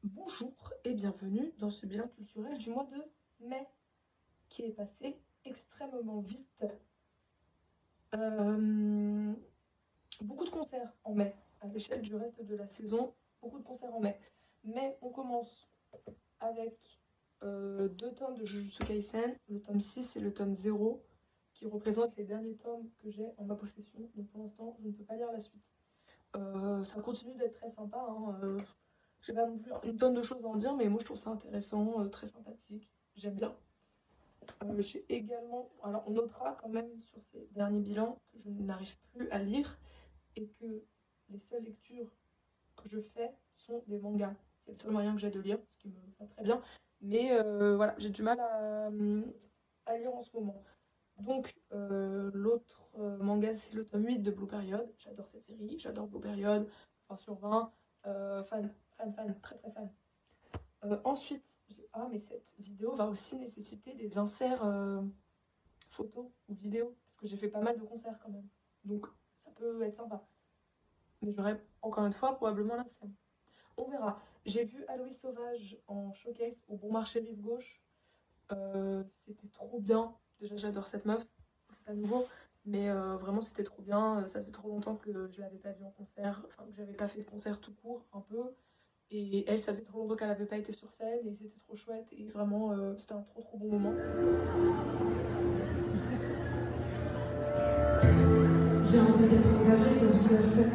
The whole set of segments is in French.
Bonjour et bienvenue dans ce bilan culturel du mois de mai qui est passé extrêmement vite. Euh, Beaucoup de concerts en mai, à l'échelle du reste de la saison, beaucoup de concerts en mai. Mais on commence avec deux tomes de Jujutsu Kaisen, le tome 6 et le tome 0, qui représentent les derniers tomes que j'ai en ma possession. Donc pour l'instant, je ne peux pas lire la suite. Ça continue d'être très sympa, hein. J'ai pas non plus une tonne de choses à en dire, mais moi je trouve ça intéressant, très sympathique. J'aime bien. J'ai également. Alors, on notera quand même sur ces derniers bilans que je n'arrive plus à lire et que les seules lectures que je fais sont des mangas. C'est le seul moyen que j'ai de lire, ce qui me va très bien. Mais voilà, j'ai du mal à lire en ce moment. Donc, l'autre manga, c'est le tome 8 de Blue Period. J'adore cette série, j'adore Blue Period, 20 sur 20. Fan, fan, fan, très très fan. Ensuite, ah, mais cette vidéo va aussi nécessiter des inserts photos ou vidéos, parce que j'ai fait pas mal de concerts quand même. Donc, ça peut être sympa. Mais j'aurais, encore une fois, probablement la flemme. On verra. J'ai vu Aloïs Sauvage en showcase au Bon Marché Rive Gauche. C'était trop bien. Déjà, j'adore cette meuf. C'est pas nouveau. Mais vraiment, c'était trop bien. Ça faisait trop longtemps que je l'avais pas vue en concert. Enfin, que j'avais pas fait de concert tout court, un peu. Et elle, ça faisait trop longtemps qu'elle n'avait pas été sur scène et c'était trop chouette et vraiment c'était un trop trop bon moment. J'ai envie d'être engagée dans ce que je fais,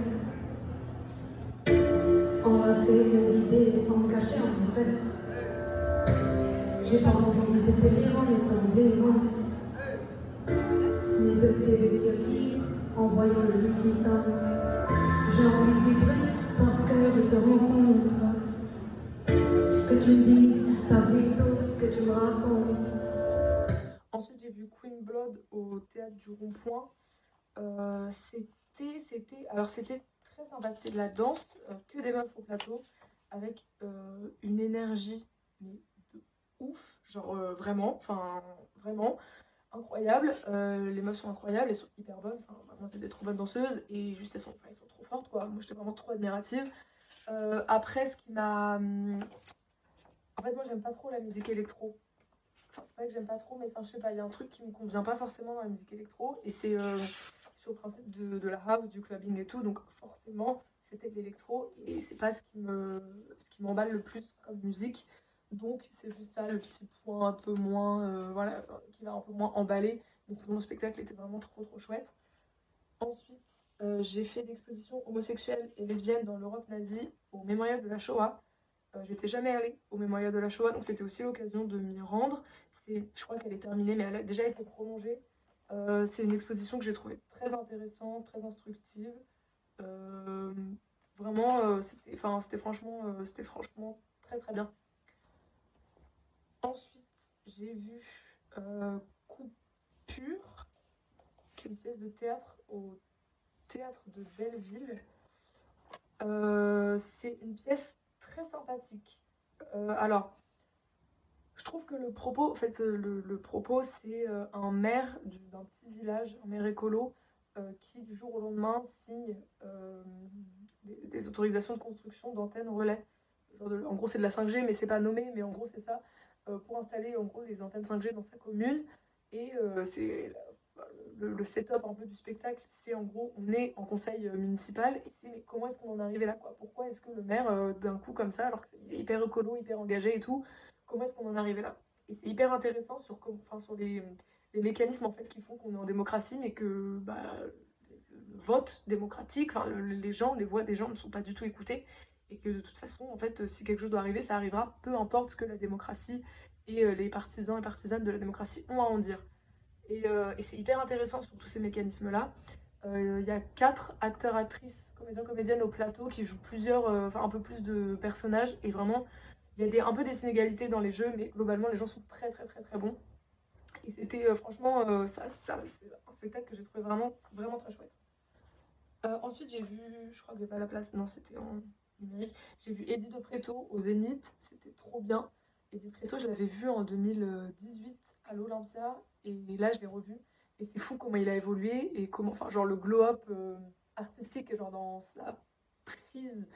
enlacer mes idées sans me cacher en fait. J'ai pas envie de périr en étant véhément, ni de dévêtir libre en voyant le lit qui tombe. J'ai envie de vibrer parce que je te rencontre, que tu me dises ta vie tout, que tu me racontes. Ensuite j'ai vu Queen Blood au théâtre du Rond-Point. C'était très sympa, c'était de la danse, que des meufs au plateau, avec une énergie mais de ouf, genre vraiment, enfin vraiment incroyable. Les meufs sont incroyables, elles sont hyper bonnes, enfin vraiment c'est des trop bonnes danseuses et juste elles sont trop fortes quoi. Moi j'étais vraiment trop admirative. Après, ce qui m'a. En fait, moi, j'aime pas trop la musique électro. Enfin, c'est pas que j'aime pas trop, mais enfin, je sais pas, il y a un truc qui me convient pas forcément dans la musique électro. Et c'est sur le principe de la house, du clubbing et tout. Donc, forcément, c'était de l'électro. Et c'est pas ce qui m'emballe le plus comme musique. Donc, c'est juste ça, le petit point un peu moins. Voilà, qui va un peu moins emballer. Mais sinon, le spectacle était vraiment trop, trop chouette. Ensuite, j'ai fait l'exposition homosexuelle et lesbienne dans l'Europe nazie au mémorial de la Shoah. J'étais jamais allée au mémorial de la Shoah, donc c'était aussi l'occasion de m'y rendre. Je crois qu'elle est terminée, mais elle a déjà été prolongée. C'est une exposition que j'ai trouvée très intéressante, très instructive. Euh, Vraiment, c'était franchement très très bien. Ensuite, j'ai vu Coupure, qui est une pièce de théâtre au théâtre de Belleville. C'est une pièce très sympathique. Alors, je trouve que le propos, en fait, le propos, c'est un maire d'un petit village, un maire écolo, qui du jour au lendemain signe des autorisations de construction d'antennes relais. En gros, c'est de la 5G, mais c'est pas nommé, mais en gros, c'est ça, pour installer en gros les antennes 5G dans sa commune. Et c'est le setup un peu du spectacle, c'est en gros, on est en conseil municipal, et c'est mais comment est-ce qu'on en est arrivé là, quoi? Pourquoi est-ce que le maire, d'un coup comme ça, alors qu'il est hyper écolo, hyper engagé et tout, comment est-ce qu'on en est arrivé là? Et c'est hyper intéressant sur, enfin, sur les mécanismes en fait qui font qu'on est en démocratie, mais que bah, le vote démocratique, enfin les gens, les voix des gens ne sont pas du tout écoutées, et que de toute façon, en fait, si quelque chose doit arriver, ça arrivera, peu importe ce que la démocratie et les partisans et partisanes de la démocratie ont à en dire. Et c'est hyper intéressant sur tous ces mécanismes-là. Il y a 4 acteurs, actrices, comédiens, comédiennes au plateau qui jouent plusieurs, enfin un peu plus de personnages. Et vraiment, il y a un peu des inégalités dans les jeux, mais globalement, les gens sont très très très très bons. Et c'était franchement, c'est un spectacle que j'ai trouvé vraiment, vraiment très chouette. Ensuite, j'ai vu, je crois que j'ai pas la place, non, c'était en numérique. J'ai vu Eddie de Preto au Zénith, c'était trop bien. Eddie de Preto, je l'avais vu en 2018 à l'Olympia, et là, je l'ai revu. Et c'est fou comment il a évolué, et comment, enfin, genre le glow-up artistique, genre dans sa prise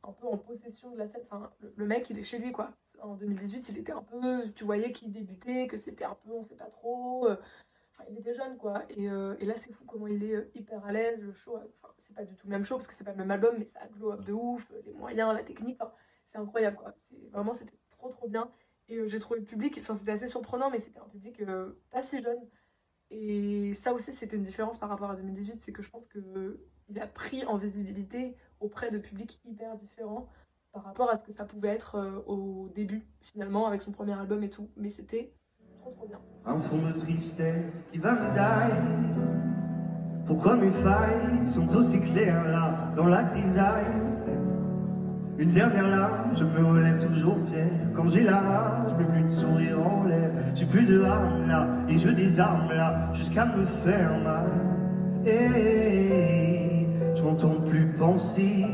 un peu en possession de la scène. Enfin, le mec, il est chez lui, quoi. En 2018, il était un peu... Tu voyais qu'il débutait, que c'était un peu, on sait pas trop... Enfin, il était jeune, quoi. Et là, c'est fou comment il est hyper à l'aise. Le show, enfin, c'est pas du tout le même show, parce que c'est pas le même album, mais ça glow up de ouf. Les moyens, la technique, enfin, c'est incroyable, quoi. Vraiment, c'était trop, trop bien. Et j'ai trouvé le public... Enfin, c'était assez surprenant, mais c'était un public pas si jeune. Et ça aussi, c'était une différence par rapport à 2018, c'est que je pense que il a pris en visibilité auprès de publics hyper différents par rapport à ce que ça pouvait être au début, finalement, avec son premier album et tout. Mais c'était trop trop bien. Un fond de tristesse qui va me tailler. Pourquoi mes failles sont aussi claires là, dans la grisaille? Une dernière larme, je me relève toujours fier. Quand j'ai la rage, je mets plus de sourire en l'air. J'ai plus de harmes là, et je désarme là, jusqu'à me faire mal. Et je m'entends plus penser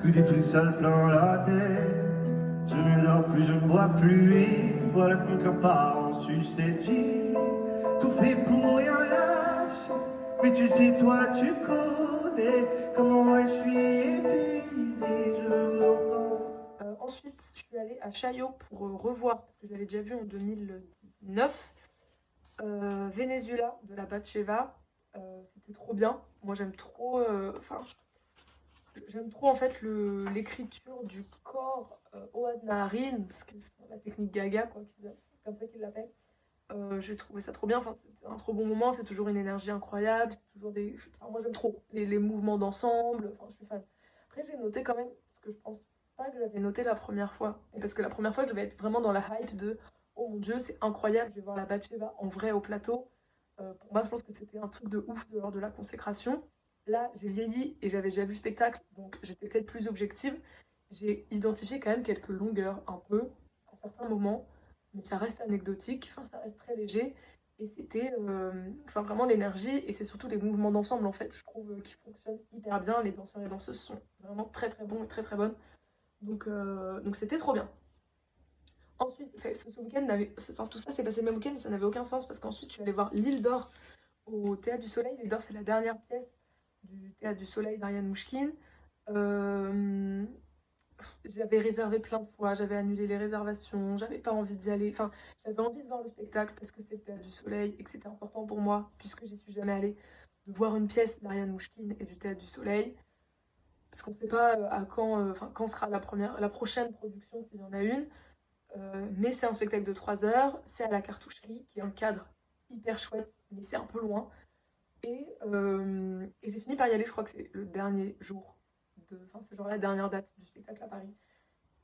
que des trucs sales plein la tête. Je ne dors plus, je ne bois plus, et voilà que mon cœur part en sucette. J'ai tout fait pour rien lâcher, mais tu sais, toi, tu connais comment je suis épuisé, je vous entends. Ensuite, je suis allée à Chaillot pour revoir, parce que j'avais déjà vu en 2019, Venezuela de la Batcheva. C'était trop bien. Moi, j'aime trop... j'aime trop, en fait, l'écriture du corps Ohad Naharin, parce que c'est la technique Gaga, quoi, comme ça qu'ils l'appellent. J'ai trouvé ça trop bien, enfin, c'était un trop bon moment, c'est toujours une énergie incroyable, c'est toujours des... Enfin, moi j'aime trop les mouvements d'ensemble, enfin, je suis fan. Après j'ai noté quand même, parce que je pense pas que j'avais noté la première fois, et parce que la première fois je devais être vraiment dans la hype de oh mon dieu c'est incroyable, je vais voir la Batcheva en vrai au plateau. Pour moi je pense que c'était un truc de ouf lors de la consécration. Là j'ai vieilli et j'avais déjà vu le spectacle, donc j'étais peut-être plus objective. J'ai identifié quand même quelques longueurs un peu à certains moments, mais ça reste anecdotique, enfin ça reste très léger, et c'était enfin vraiment l'énergie, et c'est surtout les mouvements d'ensemble en fait, je trouve qui fonctionnent hyper bien, les danseurs et danseuses sont vraiment très très bons et très très bonnes, donc c'était trop bien. Ensuite, ce week-end, enfin, tout ça s'est passé le même week-end, ça n'avait aucun sens, parce qu'ensuite je suis allée voir L'Île d'Or au Théâtre du Soleil. L'Île d'Or c'est la dernière pièce du Théâtre du Soleil d'Ariane Mouchkine. Euh, J'avais réservé plein de fois, j'avais annulé les réservations, j'avais pas envie d'y aller. Enfin, j'avais envie de voir le spectacle parce que c'est le Théâtre du Soleil et que c'était important pour moi, puisque j'y suis jamais allée, de voir une pièce d'Ariane Mouchkine et du Théâtre du Soleil. Parce qu'on sait pas à quand, quand sera la prochaine production, s'il y en a une. Mais c'est un spectacle de 3 heures, c'est à la Cartoucherie, qui est un cadre hyper chouette, mais c'est un peu loin. Et j'ai fini par y aller, je crois que c'est le dernier jour. Enfin, c'est genre la dernière date du spectacle à Paris.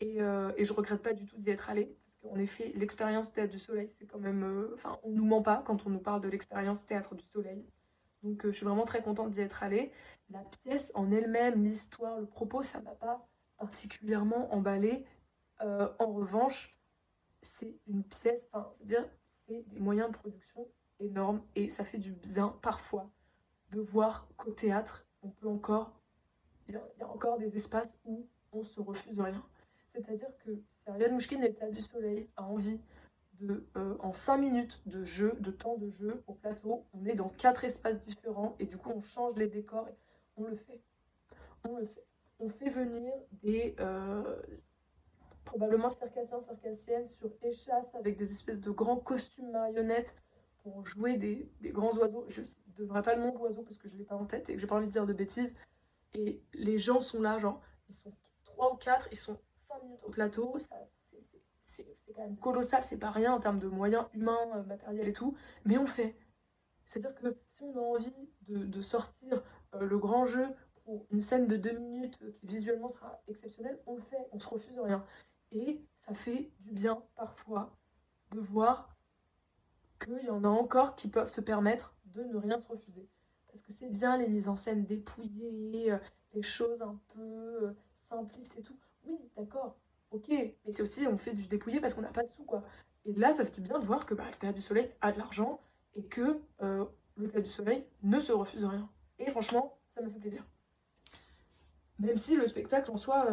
Et je regrette pas du tout d'y être allée, parce qu'en effet, l'expérience Théâtre du Soleil, c'est quand même... Enfin, on nous ment pas quand on nous parle de l'expérience Théâtre du Soleil. Donc je suis vraiment très contente d'y être allée. La pièce en elle-même, l'histoire, le propos, ça m'a pas particulièrement emballée. En revanche, c'est une pièce, enfin, je veux dire, c'est des moyens de production énormes, et ça fait du bien parfois de voir qu'au théâtre, on peut encore... Il y a encore des espaces où on se refuse rien. C'est-à-dire que si Ariane Mouchkine et le Théâtre du Soleil a envie en 5 minutes de jeu, de temps de jeu au plateau, on est dans 4 espaces différents, et du coup on change les décors, et on le fait. On le fait. On fait venir des... probablement circassiens, circassiennes sur échasse avec des espèces de grands costumes marionnettes pour jouer des grands oiseaux. Je ne donnerai pas le nom de l'oiseau parce que je ne l'ai pas en tête et que j'ai pas envie de dire de bêtises. Et les gens sont là, genre, ils sont 3 ou 4, ils sont 5 minutes au plateau. C'est quand même colossal, c'est pas rien en termes de moyens humains, matériels et tout. Mais on le fait. C'est-à-dire que si on a envie de sortir le grand jeu pour une scène de 2 minutes qui visuellement sera exceptionnelle, on le fait, on se refuse rien. Et ça fait du bien parfois de voir qu'il y en a encore qui peuvent se permettre de ne rien se refuser. Parce que c'est bien les mises en scène dépouillées, les choses un peu simplistes et tout. Oui, d'accord, ok. Mais c'est aussi, on fait du dépouillé parce qu'on n'a pas de sous, quoi. Et là, ça fait du bien de voir que le Théâtre du Soleil a de l'argent et que le Théâtre du Soleil ne se refuse rien. Et franchement, ça me fait plaisir. Même si le spectacle en soi,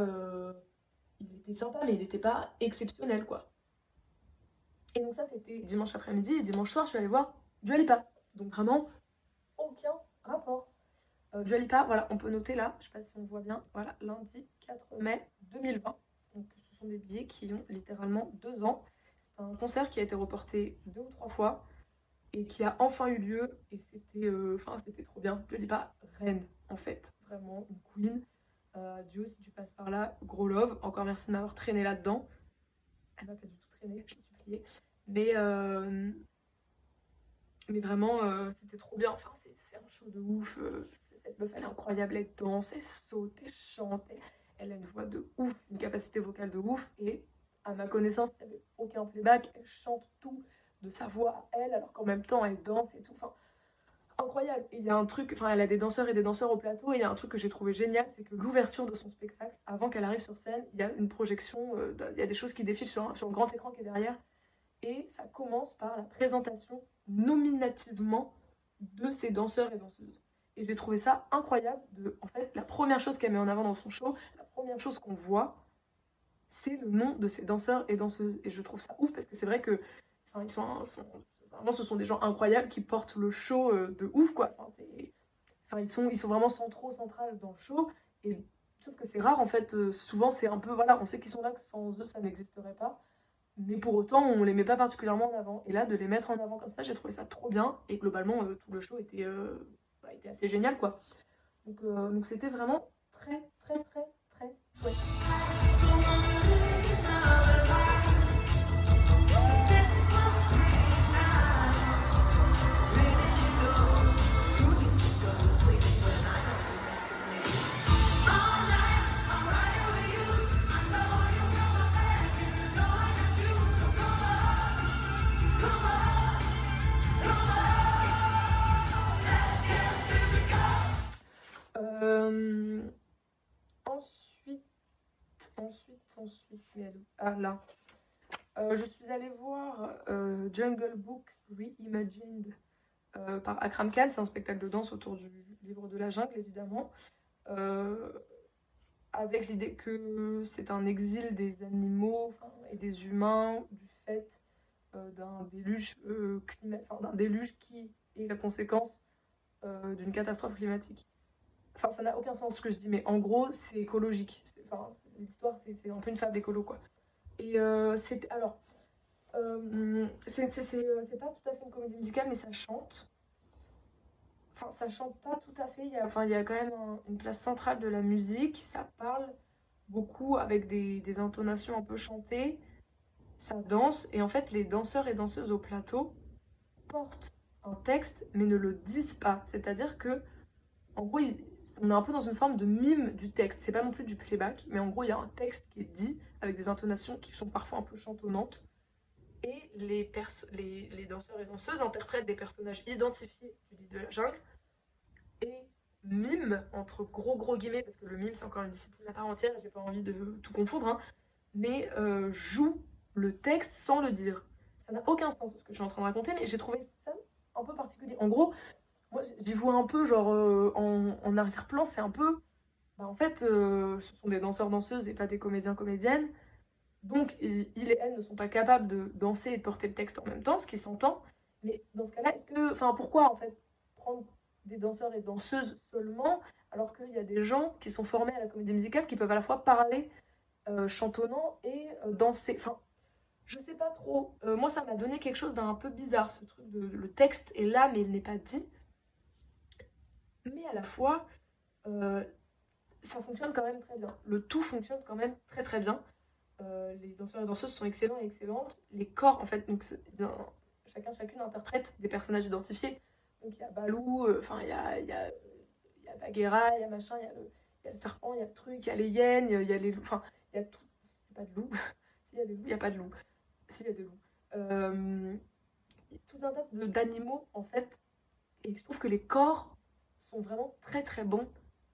il était sympa, mais il n'était pas exceptionnel, quoi. Et donc ça, c'était dimanche après-midi, et dimanche soir, je suis allée voir Dua Lipa. Donc vraiment, aucun rapport. Dua Lipa, voilà, on peut noter là, je sais pas si on voit bien, voilà, lundi 4 mai 2020. Donc ce sont des billets qui ont littéralement 2 ans. C'est un concert qui a été reporté 2 ou 3 fois et qui a enfin eu lieu et c'était trop bien. Dua Lipa, reine en fait, vraiment une queen. Dio, si tu passes par là, gros love. Encore merci de m'avoir traîné là-dedans. Elle m'a pas du tout traîné, je l'ai supplié. Mais, euh, mais vraiment, c'était trop bien. Enfin, c'est un show de ouf. Cette meuf, elle est incroyable. Elle danse, elle saute, elle chante. Elle a une voix de ouf, une capacité vocale de ouf. Et à ma connaissance, il n'y avait aucun playback. Elle chante tout de sa voix à elle, alors qu'en même temps, elle danse et tout. Enfin, incroyable. Et il y a un truc, enfin, elle a des danseurs et des danseurs au plateau. Et il y a un truc que j'ai trouvé génial, c'est que l'ouverture de son spectacle, avant qu'elle arrive sur scène, il y a une projection, il y a des choses qui défilent sur le grand écran qui est derrière. Et ça commence par la présentation nominativement de ces danseurs et danseuses. Et j'ai trouvé ça incroyable. En fait, la première chose qu'elle met en avant dans son show, la première chose qu'on voit, c'est le nom de ces danseurs et danseuses. Et je trouve ça ouf parce que c'est vrai que enfin, vraiment, ce sont des gens incroyables qui portent le show de ouf, quoi. Ils sont vraiment central dans le show. Et sauf que c'est rare, en fait. Souvent, c'est un peu, voilà, on sait qu'ils sont là, que sans eux, ça n'existerait pas. Mais pour autant, on les met pas particulièrement en avant. Et là, de les mettre en avant comme ça, j'ai trouvé ça trop bien. Et globalement, tout le show était assez génial, quoi. Donc c'était vraiment très, très, très, très chouette. Ensuite, mais elle est où? Ah là. Je suis allée voir Jungle Book Reimagined par Akram Khan. C'est un spectacle de danse autour du livre de la jungle, évidemment. Euh, avec l'idée que c'est un exil des animaux et des humains du fait d'un déluge, d'un déluge qui est la conséquence d'une catastrophe climatique. Enfin, ça n'a aucun sens ce que je dis, mais en gros, c'est écologique. L'histoire, c'est un peu une fable écolo, quoi. Et c'est pas tout à fait une comédie musicale, mais ça chante. Enfin, ça chante pas tout à fait. Il y a quand même une place centrale de la musique. Ça parle beaucoup avec des intonations un peu chantées. Ça danse. Et en fait, les danseurs et danseuses au plateau portent un texte, mais ne le disent pas. C'est-à-dire que, en gros, on est un peu dans une forme de mime du texte. C'est pas non plus du playback, mais en gros, il y a un texte qui est dit avec des intonations qui sont parfois un peu chantonnantes. Et les danseurs et danseuses interprètent des personnages identifiés du livre de la jungle et mime, entre gros guillemets, parce que le mime c'est encore une discipline à part entière, j'ai pas envie de tout confondre, hein, mais joue le texte sans le dire. Ça n'a aucun sens ce que je suis en train de raconter, mais j'ai trouvé ça un peu particulier. En gros, moi j'y vois un peu, genre en arrière-plan, c'est un peu. Bah, en fait, ce sont des danseurs-danseuses et pas des comédiens-comédiennes. Donc, il et elle ne sont pas capables de danser et de porter le texte en même temps, ce qui s'entend. Mais dans ce cas-là, pourquoi en fait prendre des danseurs et danseuses seulement, alors qu'il y a des gens qui sont formés à la comédie musicale qui peuvent à la fois parler chantonnant et danser. Enfin, je sais pas trop. Moi, ça m'a donné quelque chose d'un peu bizarre, ce truc de le texte est là, mais il n'est pas dit. Mais à la fois, euh, ça fonctionne quand même très bien. Le tout fonctionne quand même très très bien. Les danseurs et danseuses sont excellents et excellentes. Les corps, en fait, chacune interprète des personnages identifiés. Donc il y a Balou, il y a Bagheera, il y a machin, il y a le serpent, il y a le truc, il y a les hyènes, il y a les loups, enfin, il y a tout. Il n'y a pas de loup. S'il y a des loups, il n'y a pas de loup. S'il y a des loups. Tout un tas d'animaux, en fait. Et je trouve que les corps sont vraiment très très bons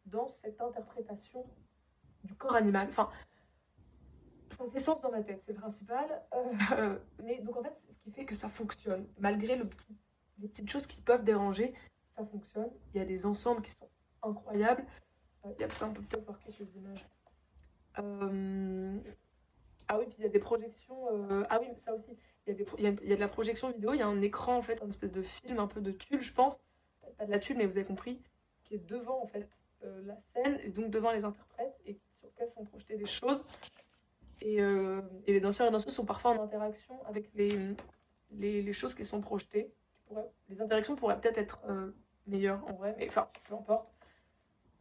dans cette interprétation du corps animal. Enfin, ça fait sens dans ma tête, c'est le principal. Mais donc en fait, c'est ce qui fait que ça fonctionne. Malgré les petites choses qui peuvent déranger, ça fonctionne. Il y a des ensembles qui sont incroyables. On peut peut-être voir quelques images. Ah oui, puis il y a des projections. Ah oui, ça aussi. Il y a de la projection vidéo. Il y a un écran, en fait, un espèce de film, un peu de tulle, je pense. Pas de la tulle, mais vous avez compris. qui est devant en fait la scène et donc devant les interprètes et sur lequel sont projetées des choses. Et les danseurs et danseuses sont parfois en interaction avec les choses qui sont projetées. Les interactions pourraient peut-être être meilleures en vrai, mais enfin, peu importe.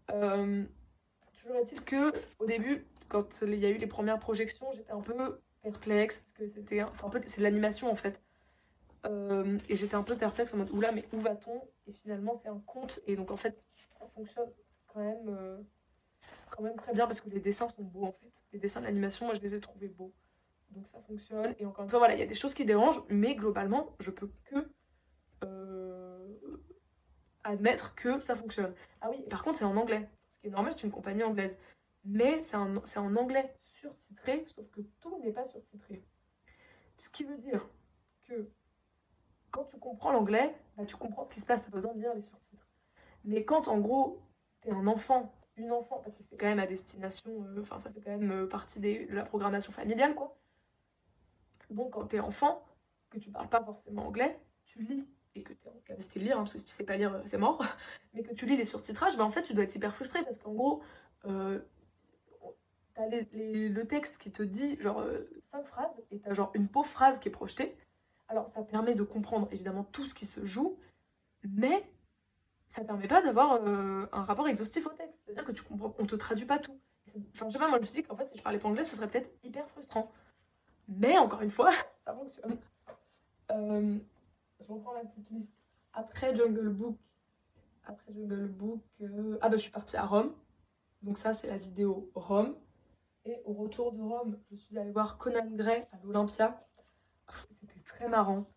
Toujours est-il que au début, quand il y a eu les premières projections, j'étais un peu perplexe parce que c'est de l'animation en fait. Et j'étais un peu perplexe en mode oula, mais où va-t-on? Et finalement, c'est un conte, et donc en fait, ça fonctionne quand même très bien parce que les dessins sont beaux en fait. Les dessins de l'animation, moi je les ai trouvés beaux. Donc ça fonctionne. Et encore une fois, voilà, il y a des choses qui dérangent, mais globalement, je peux que admettre que ça fonctionne. Ah oui, par contre, c'est en anglais. Ce qui est normal, c'est une compagnie anglaise. Mais c'est en anglais surtitré, sauf que tout n'est pas surtitré. Ce qui veut dire que quand tu comprends l'anglais, bah, tu comprends ce qui se passe, t'as pas besoin de lire les surtitres. Mais quand en gros, t'es un enfant, une enfant, parce que c'est quand même à destination, enfin ça fait quand même partie de la programmation familiale, quoi. Donc quand t'es enfant, que tu parles pas forcément anglais, tu lis, et que t'es en capacité de lire, hein, parce que si tu sais pas lire, c'est mort, mais que tu lis les surtitrages, bah en fait tu dois être hyper frustré, parce qu'en gros, t'as le texte qui te dit genre 5 phrases, et t'as genre une pauvre phrase qui est projetée. Alors ça permet de comprendre évidemment tout ce qui se joue, mais ça permet pas d'avoir un rapport exhaustif au texte. C'est-à-dire que tu comprends, on te traduit pas tout. Enfin, je sais pas, moi je me suis dit qu'en fait, si je parlais pas anglais, ce serait peut-être hyper frustrant. Mais encore une fois, ça fonctionne. Je reprends la petite liste. Après Jungle Book, ah bah je suis partie à Rome. Donc ça, c'est la vidéo Rome. Et au retour de Rome, je suis allée voir Conan Gray à l'Olympia. C'était très marrant.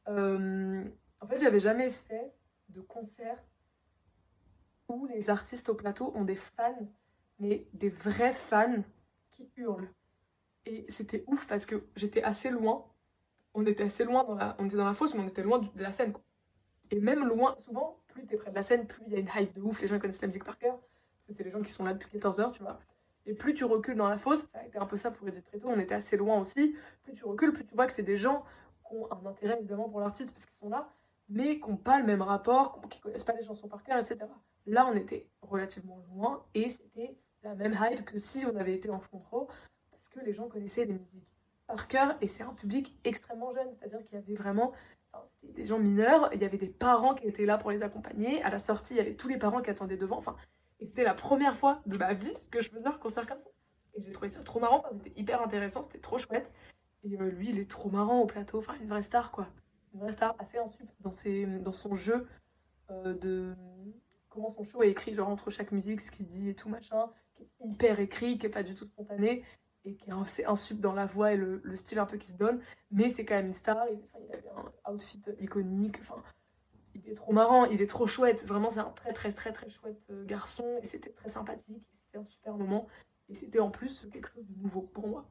En fait, j'avais jamais fait de concert où les artistes au plateau ont des fans, mais des vrais fans qui hurlent. Et c'était ouf parce que j'étais assez loin. On était assez loin on était dans la fosse, mais on était loin de la scène, quoi. Et même loin, souvent, plus t'es près de la scène, plus il y a une hype de ouf. Les gens connaissent la musique par cœur, parce que c'est les gens qui sont là depuis 14 heures, tu vois. Et plus tu recules dans la fosse, ça a été un peu ça pour Edith Preto, on était assez loin aussi. Plus tu recules, plus tu vois que c'est des gens qui ont un intérêt évidemment pour l'artiste parce qu'ils sont là, mais qui n'ont pas le même rapport, qui connaissent pas les chansons par cœur, etc. Là, on était relativement loin et c'était la même hype que si on avait été en front row, parce que les gens connaissaient les musiques par cœur et c'est un public extrêmement jeune, c'est-à-dire qu'il y avait vraiment, enfin, c'était des gens mineurs, il y avait des parents qui étaient là pour les accompagner, à la sortie, il y avait tous les parents qui attendaient devant, enfin, et c'était la première fois de ma vie que je faisais un concert comme ça. Et j'ai trouvé ça trop marrant, enfin, c'était hyper intéressant, c'était trop chouette. Et lui, il est trop marrant au plateau, enfin une vraie star quoi. Une vraie star assez insup dans son jeu de comment son show est écrit, genre entre chaque musique, ce qu'il dit et tout machin, qui est hyper écrit, qui est pas du tout spontané, et qui est assez insup dans la voix et le style un peu qui se donne, mais c'est quand même une star, il avait un outfit iconique, enfin... Il est trop marrant, il est trop chouette. Vraiment, c'est un très très très très chouette garçon. Et c'était très sympathique. Et c'était un super moment. Et c'était en plus quelque chose de nouveau pour moi.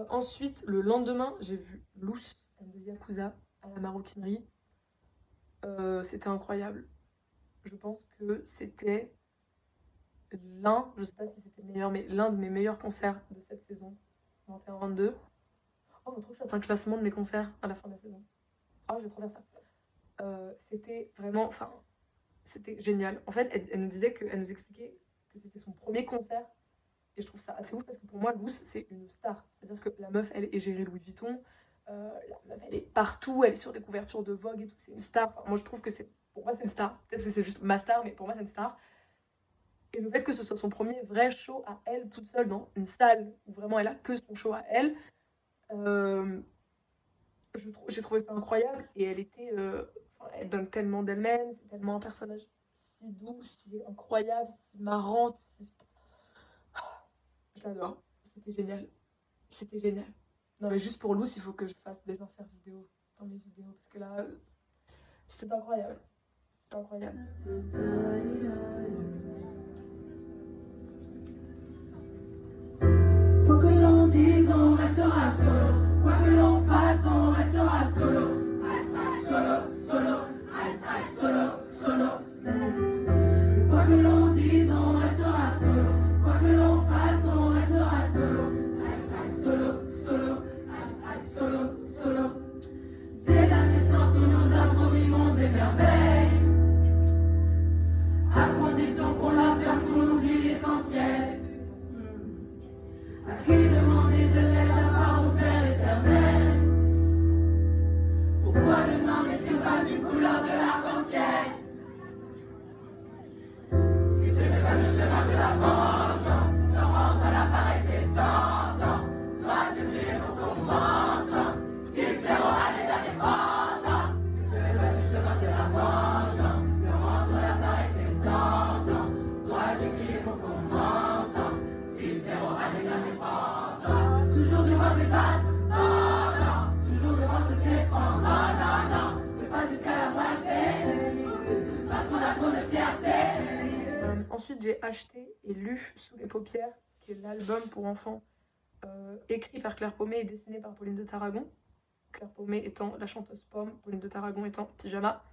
Ensuite, le lendemain, j'ai vu Loose and the Yakuza à la maroquinerie. C'était incroyable. Je pense que c'était je sais pas si c'était le meilleur, mais l'un de mes meilleurs concerts de cette saison, 21-22. Oh, faut trop que je fasse un classement de mes concerts à la fin de la saison. Oh, je vais trop faire ça. C'était vraiment, enfin, c'était génial. En fait, elle nous expliquait que c'était son premier concert. Et je trouve ça assez ouf parce que pour moi, Loose, c'est une star. C'est-à-dire que la meuf, elle est gérée Louis Vuitton. La meuf, elle est partout. Elle est sur des couvertures de Vogue et tout. C'est une star. Enfin, moi, je trouve que pour moi, c'est une star. Peut-être que c'est juste ma star, mais pour moi, c'est une star. Et le fait que ce soit son premier vrai show à elle, toute seule, dans une salle où vraiment elle a que son show à elle, j'ai trouvé ça incroyable. Et elle donne tellement d'elle-même. C'est tellement un personnage si doux, si incroyable, si marrante, si... Je l'adore. C'était génial. C'était génial. Non mais juste pour Loose, il faut que je fasse des inserts vidéo dans mes vidéos. Parce que là, c'est incroyable. C'est incroyable. restera solo. Quoi que l'on fasse, on restera solo. Solo, solo, solo, solo. Quoi que l'on dise, on restera solo. Quoi que l'on fasse, on restera solo. Solo, solo, solo, solo. Dès la naissance, on nous a promis monts et merveilles, à condition qu'on la ferme, qu'on oublie l'essentiel. À qui demander de l'aide à part au Père éternel? Pourquoi le noir n'est-il pas une couleur de l'arc-en-ciel? Et tu n'es pas le chemin de la vengeance, d'en rendre à l'appareil c'est tentant. Toi tu pries pour qu'on m'entende, si c'est oral et d'indépendance. Et tu n'es pas le chemin de la vengeance, d'en rendre à l'appareil c'est tentant. Toi tu pries pour qu'on m'entende, si c'est oral et d'indépendance. Toujours devant des bases, non, non. Toujours devant se défendre, non, non, non. C'est pas jusqu'à la moitié, parce qu'on a trop de fierté. Ensuite, j'ai acheté et lu Sous les paupières, qui est l'album pour enfants écrit par Claire Paumet et dessiné par Pauline de Tarragon. Claire Paumet étant la chanteuse Pomme, Pauline de Tarragon étant Pyjama.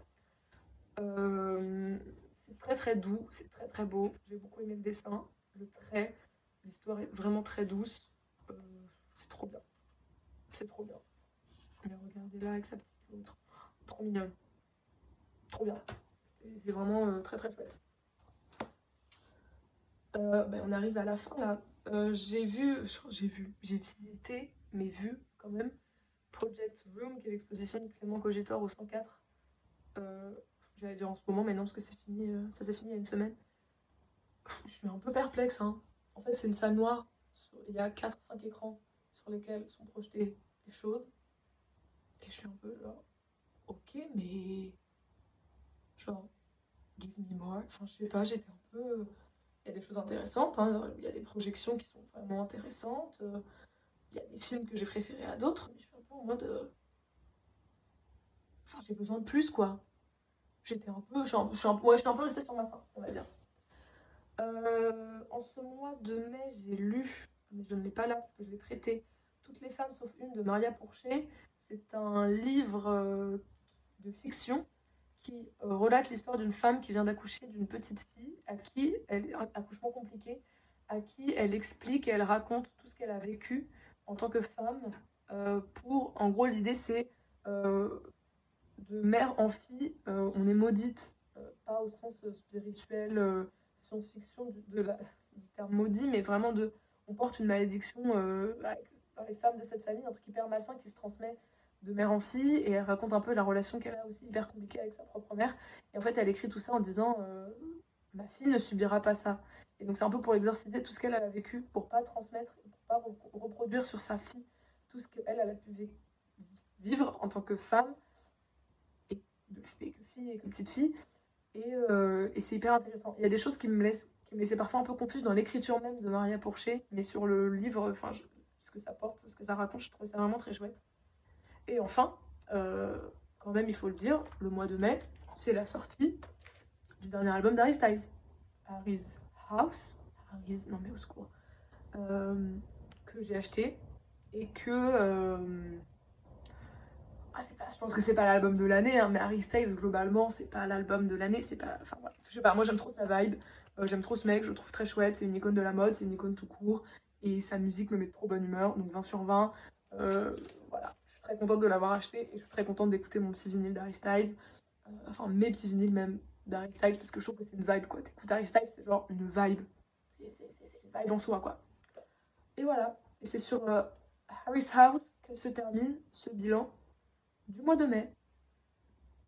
C'est très très doux, c'est très très beau. J'ai beaucoup aimé le dessin, le trait. L'histoire est vraiment très douce. C'est trop bien. C'est trop bien. Mais regardez là avec sa petite loutre. Trop mignonne. Trop bien. C'est vraiment très très chouette. On arrive à la fin là. J'ai visité, mais vu quand même, Project Room, qui est l'exposition de Clément Cogitor au 104. J'allais dire en ce moment, mais non, parce que c'est fini, ça s'est fini il y a une semaine. Je suis un peu perplexe, hein. En fait, c'est une salle noire. Il y a 4-5 écrans sur lesquels sont projetées des choses. Et je suis un peu genre, ok, mais genre, give me more. Enfin, je sais pas, j'étais un peu... Il y a des choses intéressantes, hein. Il y a des projections qui sont vraiment intéressantes. Il y a des films que j'ai préférés à d'autres, mais je suis un peu en mode... Enfin, j'ai besoin de plus, quoi. J'étais un peu... je suis un peu restée sur ma faim, on va dire. En ce mois de mai, j'ai lu, mais je ne l'ai pas là parce que je l'ai prêté, Toutes les femmes sauf une de Maria Pourchet. C'est un livre de fiction qui relate l'histoire d'une femme qui vient d'accoucher d'une petite fille à qui elle, un accouchement compliqué, à qui elle explique et elle raconte tout ce qu'elle a vécu en tant que femme. En gros, l'idée c'est de mère en fille, on est maudite, pas au sens spirituel, science-fiction du terme maudit, mais vraiment on porte une malédiction dans les femmes de cette famille, un truc hyper malsain qui se transmet de mère en fille, et elle raconte un peu la relation qu'elle a aussi hyper compliquée avec sa propre mère. Et en fait, elle écrit tout ça en disant ma fille ne subira pas ça. Et donc c'est un peu pour exorciser tout ce qu'elle a vécu, pour pas transmettre, pour pas reproduire sur sa fille tout ce qu'elle a pu vivre en tant que femme, et que fille et que petite fille. Et c'est hyper intéressant. Il y a des choses qui me laissaient parfois un peu confuse dans l'écriture même de Maria Pourchet, mais sur le livre, enfin, ce que ça porte, ce que ça raconte, je trouvais ça vraiment très chouette. Et enfin, quand même il faut le dire, le mois de mai, c'est la sortie du dernier album d'Harry Styles, Harry's House, non mais au secours, que j'ai acheté et que je pense que c'est pas l'album de l'année, hein, mais Harry Styles globalement c'est pas l'album de l'année, c'est pas, enfin voilà, je sais pas, moi j'aime trop sa vibe, j'aime trop ce mec, je le trouve très chouette, c'est une icône de la mode, c'est une icône tout court, et sa musique me met de trop bonne humeur, donc 20 sur 20, voilà. Je suis très contente de l'avoir acheté et je suis très contente d'écouter mon petit vinyle d'Harry Styles, enfin mes petits vinyles même d'Harry Styles, parce que je trouve que c'est une vibe quoi, t'écoutes Harry Styles c'est genre une vibe, c'est une vibe en soi quoi. Et voilà, et c'est sur Harry's House que se termine ce bilan du mois de mai.